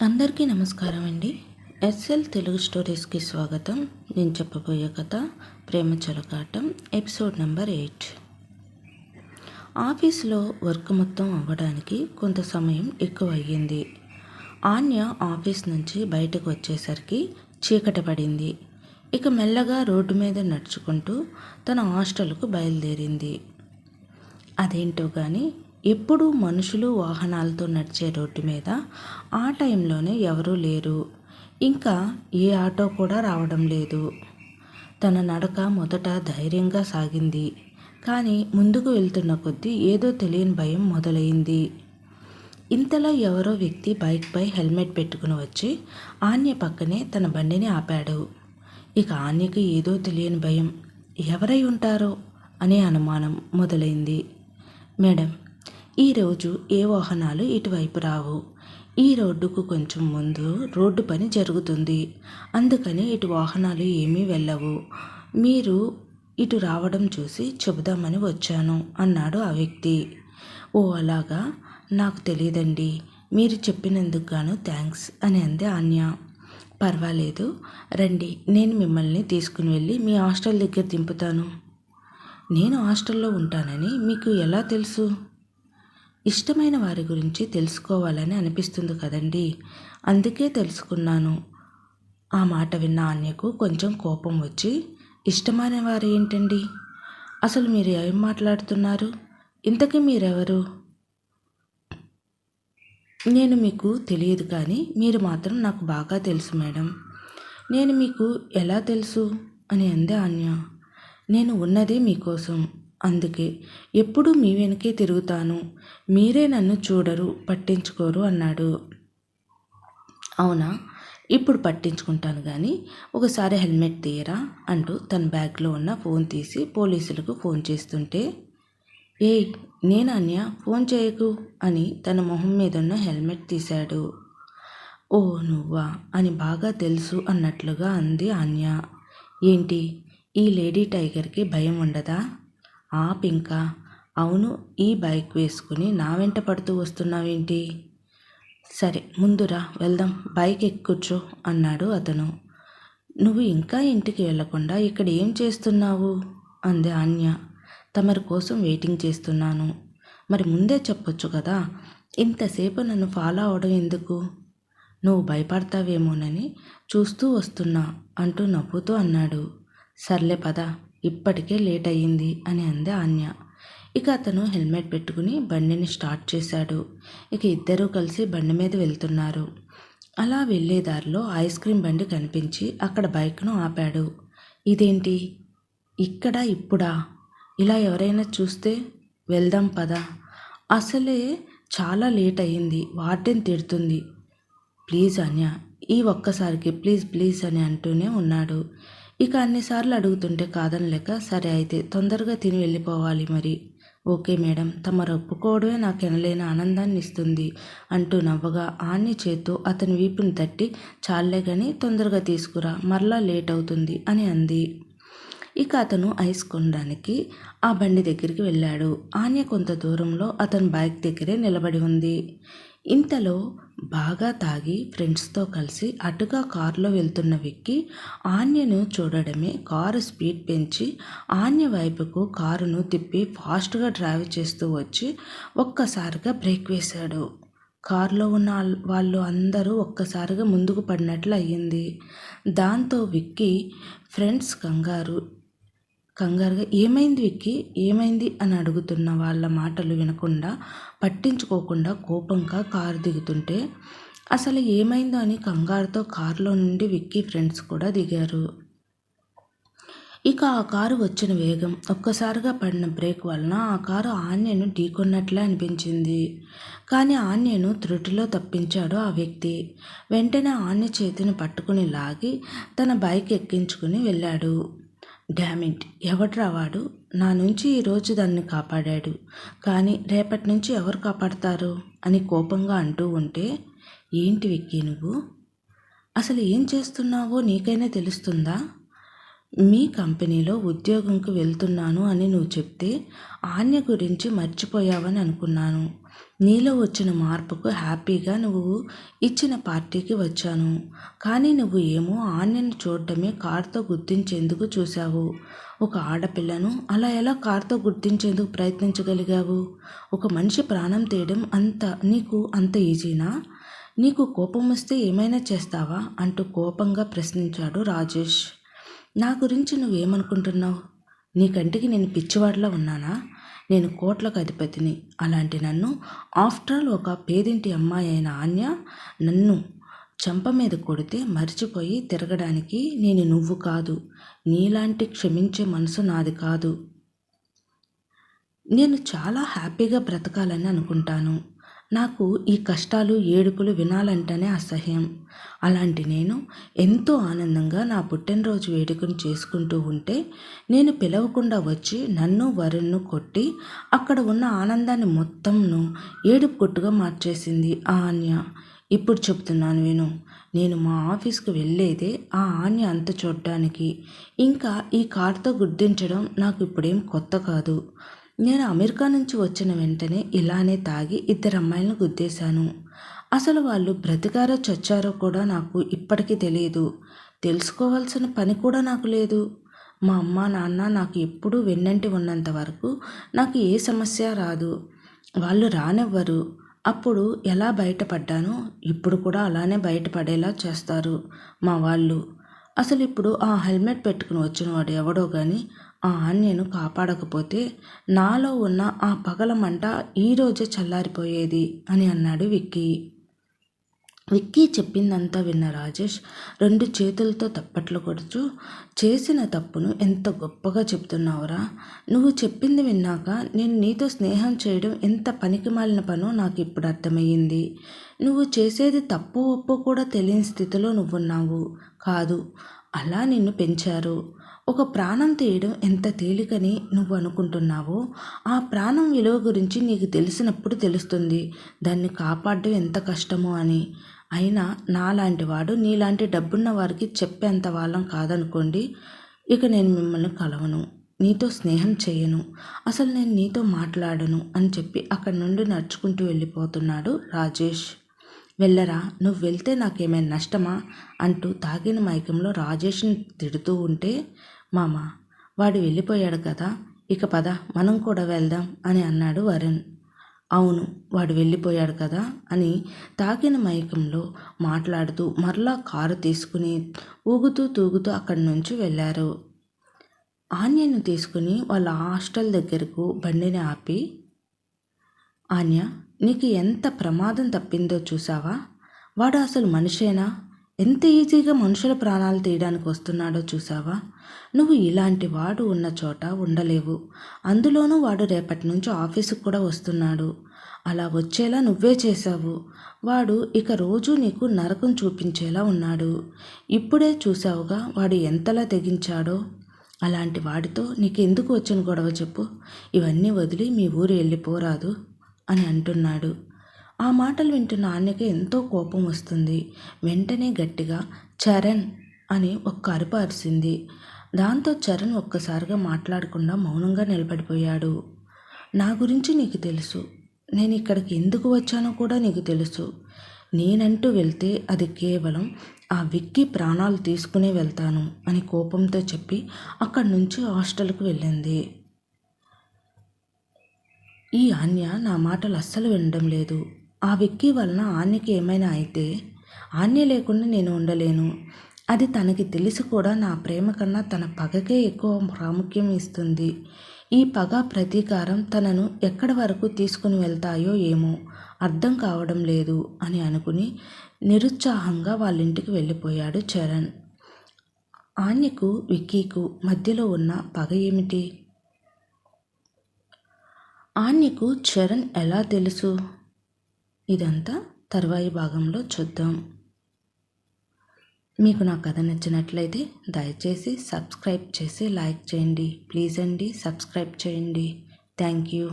అందరికీ నమస్కారం అండి. ఎస్ఎల్ తెలుగు స్టోరీస్కి స్వాగతం. నేను చెప్పబోయే కథ ప్రేమ చలకాటం ఎపిసోడ్ నెంబర్ 8. ఆఫీసులో వర్క్ మొత్తం అవ్వడానికి కొంత సమయం ఎక్కువ అయ్యింది. ఆన్య ఆఫీస్ నుంచి బయటకు వచ్చేసరికి చీకటి పడింది. ఇక మెల్లగా రోడ్డు మీద నడుచుకుంటూ తన హాస్టల్కు బయలుదేరింది. అదేంటో కానీ ఎప్పుడూ మనుషులు వాహనాలతో నడిచే రోడ్డు మీద ఆ టైంలోనే ఎవరూ లేరు. ఇంకా ఏ ఆటో కూడా రావడం లేదు. తన నడక మొదట ధైర్యంగా సాగింది. కానీ ముందుకు వెళ్తున్న కొద్దీ ఏదో తెలియని భయం మొదలైంది. ఇంతలో ఎవరో వ్యక్తి బైక్పై హెల్మెట్ పెట్టుకుని వచ్చి ఆన్య పక్కనే తన బండిని ఆపాడు. ఇక ఆన్యకి ఏదో తెలియని భయం, ఎవరై ఉంటారో అనే అనుమానం మొదలైంది. మేడం, ఈరోజు ఏ వాహనాలు ఇటువైపు రావు. ఈ రోడ్డుకు కొంచెం ముందు రోడ్డు పని జరుగుతుంది. అందుకని ఇటు వాహనాలు ఏమీ వెళ్ళవు. మీరు ఇటు రావడం చూసి చెబుదామని వచ్చాను అన్నాడు ఆ వ్యక్తి. ఓ అలాగా, నాకు తెలియదండి. మీరు చెప్పినందుకు గాను థ్యాంక్స్ అని అంది ఆన్య. పర్వాలేదు, రండి, నేను మిమ్మల్ని తీసుకుని వెళ్ళి మీ హాస్టల్ దగ్గర దింపుతాను. నేను హాస్టల్లో ఉంటానని మీకు ఎలా తెలుసు? ఇష్టమైన వారి గురించి తెలుసుకోవాలని అనిపిస్తుంది కదండి, అందుకే తెలుసుకున్నాను. ఆ మాట విన్న ఆన్యకు కొంచెం కోపం వచ్చి, ఇష్టమైన వారు ఏంటండి? అసలు మీరు ఏం మాట్లాడుతున్నారు? ఇంతకీ మీరెవరు? నేను మీకు తెలియదు, కానీ మీరు మాత్రం నాకు బాగా తెలుసు మేడం. నేను మీకు ఎలా తెలుసు అని అంది ఆన్య. నేను ఉన్నదే మీకోసం, అందుకే ఎప్పుడూ మీ వెనకే తిరుగుతాను. మీరే నన్ను చూడరు, పట్టించుకోరు అన్నాడు. అవునా, ఇప్పుడు పట్టించుకుంటాను, కానీ ఒకసారి హెల్మెట్ తీయరా అంటూ తన బ్యాగ్లో ఉన్న ఫోన్ తీసి పోలీసులకు ఫోన్ చేస్తుంటే, ఏయ్ నేను అన్య, ఫోన్ చేయకు అని తన మొహం మీద ఉన్న హెల్మెట్ తీశాడు. ఓ నువ్వా అని బాగా తెలుసు అన్నట్లుగా అంది ఆన్య. ఏంటి, ఈ లేడీ టైగర్కి భయం ఉండదా? ఇంకా అవును, ఈ బైక్ వేసుకుని నా వెంట పడుతూ వస్తున్నావేంటి? సరే ముందురా వెళ్దాం, బైక్ ఎక్కుచో అన్నాడు అతను. నువ్వు ఇంకా ఇంటికి వెళ్లకుండా ఇక్కడ ఏం చేస్తున్నావు అంది ఆన్య. తమరి కోసం వెయిటింగ్ చేస్తున్నాను. మరి ముందే చెప్పొచ్చు కదా, ఇంతసేపు నన్ను ఫాలో అవడం ఎందుకు? నువ్వు భయపడతావేమోనని చూస్తూ వస్తున్నా అంటూ నవ్వుతూ అన్నాడు. సర్లే పద, ఇప్పటికే లేట్ అయ్యింది అని అంది ఆన్య. ఇక అతను హెల్మెట్ పెట్టుకుని బండిని స్టార్ట్ చేశాడు. ఇక ఇద్దరూ కలిసి బండి మీద వెళ్తున్నారు. అలా వెళ్ళే దారిలో ఐస్ క్రీమ్ బండి కనిపించి అక్కడ బైక్ను ఆపాడు. ఇదేంటి ఇక్కడ ఇప్పుడా? ఇలా ఎవరైనా చూస్తే? వెళ్దాం పద. అసలే చాలా లేట్ అయ్యింది, వార్డెన్ తిడుతుంది. ప్లీజ్ అన్య, ఈ ఒక్కసారికి ప్లీజ్ ప్లీజ్ అని అంటూనే ఉన్నాడు. ఇక అన్నిసార్లు అడుగుతుంటే కాదనలేక, సరే అయితే తొందరగా తిని వెళ్ళిపోవాలి మరి. ఓకే మేడం, తమరు ఒప్పుకోవడమే నాకు ఎనలేని ఆనందాన్ని ఇస్తుంది అంటూ నవ్వగా ఆన్ని చేత్తో అతని వీపుని తట్టి, చాలే కానీ తొందరగా తీసుకురా, మరలా లేట్ అవుతుంది అని అంది. ఇక అతను ఐస్ కొనడానికి ఆ బండి దగ్గరికి వెళ్ళాడు. ఆన్య కొంత దూరంలో అతని బైక్ దగ్గరే నిలబడి ఉంది. ఇంతలో బాగా తాగి ఫ్రెండ్స్తో కలిసి అటుగా కారులో వెళ్తున్న విక్కీ ఆన్యను చూడడమే కారు స్పీడ్ పెంచి ఆన్య వైపుకు కారును తిప్పి ఫాస్ట్గా డ్రైవ్ చేస్తూ వచ్చి ఒక్కసారిగా బ్రేక్ వేశాడు. కారులో ఉన్న వాళ్ళు అందరూ ఒక్కసారిగా ముందుకు పడినట్లు అయ్యింది. దాంతో విక్కీ ఫ్రెండ్స్ కంగారుగా ఏమైంది విక్కీ, ఏమైంది అని అడుగుతున్న వాళ్ళ మాటలు వినకుండా పట్టించుకోకుండా కోపంగా కారు దిగుతుంటే, అసలు ఏమైందో అని కంగారుతో కారులో నుండి విక్కీ ఫ్రెండ్స్ కూడా దిగారు. ఇక ఆ కారు వచ్చిన వేగం, ఒక్కసారిగా పడిన బ్రేక్ వలన ఆ కారు ఆన్యను ఢీకొన్నట్లే అనిపించింది. కానీ ఆన్యను త్రుటిలో తప్పించాడు ఆ వ్యక్తి. వెంటనే ఆన్య చేతిని పట్టుకుని లాగి తన బైక్ ఎక్కించుకుని వెళ్ళాడు. డామిట్, ఎవడ్రా వాడు? నా నుంచి ఈరోజు దాన్ని కాపాడాడు, కానీ రేపటి నుంచి ఎవరు కాపాడతారు అని కోపంగా అంటూ ఉంటే, ఏంటి విక్కీ నువ్వు? అసలు ఏం చేస్తున్నావో నీకైనా తెలుస్తుందా? మీ కంపెనీలో ఉద్యోగంకు వెళ్తున్నాను అని నువ్వు చెప్తే ఆన్య గురించి మర్చిపోయావని అనుకున్నాను. నీలో వచ్చిన మార్పుకు హ్యాపీగా నువ్వు ఇచ్చిన పార్టీకి వచ్చాను. కానీ నువ్వు ఏమో ఆన్యను చూడటమే కారుతో గుర్తించేందుకు చూశావు. ఒక ఆడపిల్లను అలా ఎలా కారుతో గుర్తించేందుకు ప్రయత్నించగలిగావు? ఒక మనిషి ప్రాణం తీయడం నీకు అంత ఈజీనా? నీకు కోపం వస్తే ఏమైనా చేస్తావా అంటూ కోపంగా ప్రశ్నించాడు రాజేష్. నా గురించి నువ్వేమనుకుంటున్నావు? నీ కంటికి నేను పిచ్చివాడిలా ఉన్నానా? నేను కోట్లకు అధిపతిని. అలాంటి నన్ను ఆఫ్టర్ ఆల్ ఒక పేదింటి అమ్మాయి అయిన ఆన్య నన్ను చెంప మీద కొడితే మర్చిపోయి తిరగడానికి నేను నువ్వు కాదు. నీలాంటి క్షమించే మనసు నాది కాదు. నేను చాలా హ్యాపీగా బ్రతకాలని అనుకుంటాను. నాకు ఈ కష్టాలు ఏడుపులు వినాలంటేనే అసహ్యం. అలాంటి నేను ఎంతో ఆనందంగా నా పుట్టినరోజు వేడుకను చేసుకుంటూ ఉంటే నేను పిలవకుండా వచ్చి నన్ను వరుణ్ను కొట్టి అక్కడ ఉన్న ఆనందాన్ని మొత్తంను ఏడుపు కొట్టుగా మార్చేసింది ఆ ఆన్య. ఇప్పుడు చెప్తున్నాను విను. నేను మా ఆఫీస్కి వెళ్ళేదే ఆ ఆన్య అంత చూడ్డానికి. ఇంకా ఈ కారుతో గుర్తించడం నాకు ఇప్పుడేం కొత్త కాదు. నేను అమెరికా నుంచి వచ్చిన వెంటనే ఇలానే తాగి 2 అమ్మాయిలను గుద్దేశాను. అసలు వాళ్ళు బ్రతికారో చచ్చారో కూడా నాకు ఇప్పటికీ తెలియదు. తెలుసుకోవాల్సిన పని కూడా నాకు లేదు. మా అమ్మ నాన్న నాకు ఎప్పుడూ వెన్నంటి ఉన్నంత వరకు నాకు ఏ సమస్య రాదు. వాళ్ళు రానివ్వరు. అప్పుడు ఎలా బయటపడ్డానో ఇప్పుడు కూడా అలానే బయటపడేలా చేస్తారు మా వాళ్ళు. అసలు ఇప్పుడు ఆ హెల్మెట్ పెట్టుకుని వచ్చినవాడు ఎవడో కానీ ఆ ఆన్యను కాపాడకపోతే నాలో ఉన్న ఆ పగల మంట ఈరోజే చల్లారిపోయేది అని అన్నాడు విక్కీ. విక్కీ చెప్పిందంతా విన్న రాజేష్ 2 చేతులతో తప్పట్లు కొడుతూ, చేసిన తప్పును ఎంత గొప్పగా చెప్తున్నావురా. నువ్వు చెప్పింది విన్నాక నేను నీతో స్నేహం చేయడం ఎంత పనికిమాలిన పనో నాకు ఇప్పుడు అర్థమయ్యింది. నువ్వు చేసేది తప్పు ఒప్పో కూడా తెలియని స్థితిలో నువ్వున్నావు కాదు. అలా నిన్ను పెంచారు. ఒక ప్రాణం తీయడం ఎంత తేలికని నువ్వు అనుకుంటున్నావో ఆ ప్రాణం విలువ గురించి నీకు తెలిసినప్పుడు తెలుస్తుంది దాన్ని కాపాడడం ఎంత కష్టమో అని. అయినా నాలాంటి వాడు నీలాంటి డబ్బున్న వారికి చెప్పేంత వాళ్ళం కాదనుకోండి. ఇక నేను మిమ్మల్ని కలవను, నీతో స్నేహం చేయను, అసలు నేను నీతో మాట్లాడను అని చెప్పి అక్కడి నుండి నడుచుకుంటూ వెళ్ళిపోతున్నాడు రాజేష్. వెళ్ళరా, నువ్వు వెళ్తే నాకేమైనా నష్టమా అంటూ తాగిన మైకంలో రాజేష్ని తిడుతూ ఉంటే, మామ వాడు వెళ్ళిపోయాడు కదా, ఇక పద మనం కూడా వెళ్దాం అని అన్నాడు వరుణ్. అవును, వాడు వెళ్ళిపోయాడు కదా అని తాగిన మైకంలో మాట్లాడుతూ మరలా కారు తీసుకుని ఊగుతూ తూగుతూ అక్కడి నుంచి వెళ్ళారు. ఆన్యను తీసుకుని వాళ్ళ హాస్టల్ దగ్గరకు బండిని ఆపి, ఆన్య నీకు ఎంత ప్రమాదం తప్పిందో చూసావా? వాడు అసలు మనిషేనా? ఎంత ఈజీగా మనుషుల ప్రాణాలు తీయడానికి వస్తున్నాడో చూసావా? నువ్వు ఇలాంటి వాడు ఉన్న చోట ఉండలేవు. అందులోనూ వాడు రేపటి నుంచి ఆఫీసుకు కూడా వస్తున్నాడు. అలా వచ్చేలా నువ్వే చేశావు. వాడు ఇక రోజు నీకు నరకం చూపించేలా ఉన్నాడు. ఇప్పుడే చూసావుగా వాడు ఎంతలా తెగించాడో. అలాంటి వాడితో నీకెందుకు వచ్చిన గొడవ చెప్పు? ఇవన్నీ వదిలి మీ ఊరు వెళ్ళిపోరాదు అని అంటున్నాడు. ఆ మాటలు వింటున్న ఆన్యకి ఎంతో కోపం వస్తుంది. వెంటనే గట్టిగా చరణ్ అని ఒక్క అరుపు అరిసింది. దాంతో చరణ్ ఒక్కసారిగా మాట్లాడకుండా మౌనంగా నిలబడిపోయాడు. నా గురించి నీకు తెలుసు, నేను ఇక్కడికి ఎందుకు వచ్చానో కూడా నీకు తెలుసు. నేనంటూ వెళ్తే అది కేవలం ఆ విక్కీ ప్రాణాలు తీసుకునే వెళ్తాను అని కోపంతో చెప్పి అక్కడి నుంచి హాస్టల్కు వెళ్ళింది. ఈ ఆన్య నా మాటలు అస్సలు వినడం లేదు. ఆ విక్కీ వలన ఆన్యకి ఏమైనా అయితే ఆన్య లేకుండా నేను ఉండలేను. అది తనకి తెలిసి కూడా నా ప్రేమ కన్నా తన పగకే ఎక్కువ ప్రాముఖ్యం ఇస్తుంది. ఈ పగ ప్రతీకారం తనను ఎక్కడి వరకు తీసుకుని వెళ్తాయో ఏమో అర్థం కావడం లేదు అని అనుకుని నిరుత్సాహంగా వాళ్ళింటికి వెళ్ళిపోయాడు చరణ్. ఆన్యకు విక్కీకు మధ్యలో ఉన్న పగ ఏమిటి? ఆన్యకు చరణ్ ఎలా తెలుసు? ఇదంతా తర్వాయి భాగంలో చూద్దాం. మీకు నా కథ నచ్చినట్లయితే దయచేసి సబ్స్క్రైబ్ చేసి లైక్ చేయండి. ప్లీజ్ అండి, సబ్స్క్రైబ్ చేయండి. Thank you.